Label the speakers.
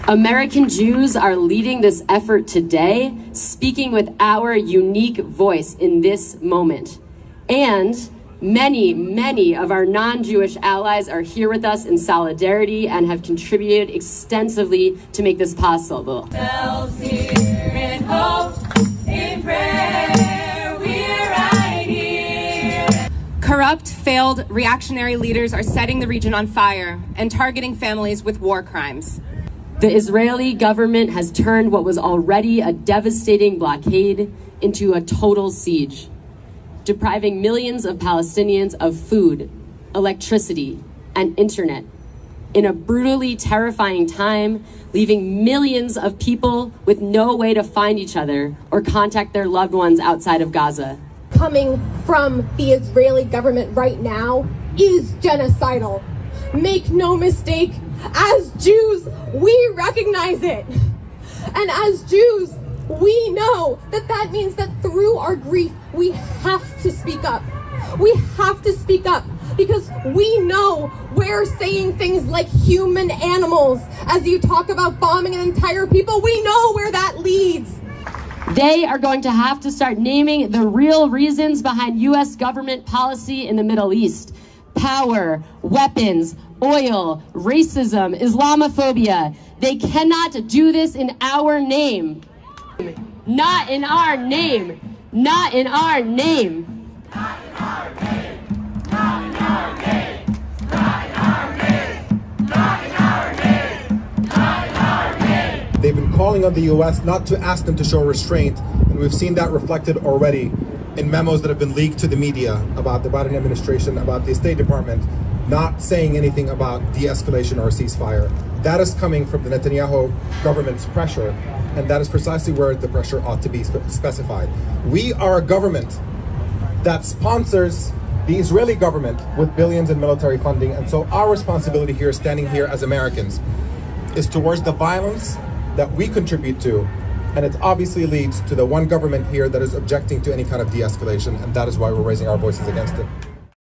Speaker 1: American Jews are leading this effort today, speaking with our unique voice in this moment. And many, many of our non-Jewish allies are here with us in solidarity and have contributed extensively to make this possible.
Speaker 2: Corrupt, failed, reactionary leaders are setting the region on fire and targeting families with war crimes.
Speaker 1: The Israeli government has turned what was already a devastating blockade into a total siege, depriving millions of Palestinians of food, electricity, and internet in a brutally terrifying time, leaving millions of people with no way to find each other or contact their loved ones outside of Gaza.
Speaker 3: Coming from the Israeli government right now is genocidal. Make no mistake, as Jews, we recognize it. And as Jews, we know that that means that through our grief, we have to speak up. We have to speak up because we know we're saying things like human animals. As you talk about bombing an entire people, we know where that leads.
Speaker 1: They are going to have to start naming the real reasons behind U.S. government policy in the Middle East. Power, weapons, oil, racism, Islamophobia. They cannot do this in our name. Not in our name. Not in our name.
Speaker 4: Not in our name. Not in our name. Not in our name. Not in our name. Not in our name.
Speaker 5: They've been calling on the U.S. not to ask them to show restraint, and we've seen that reflected already in memos that have been leaked to the media about the Biden administration, about the State Department, not saying anything about de-escalation or a ceasefire. That is coming from the Netanyahu government's pressure, and that is precisely where the pressure ought to be specified. We are a government that sponsors the Israeli government with billions in military funding, and so our responsibility here, standing here as Americans, is towards the violence that we contribute to, and it obviously leads to the one government here that is objecting to any kind of de-escalation, and that is why we're raising our voices against it.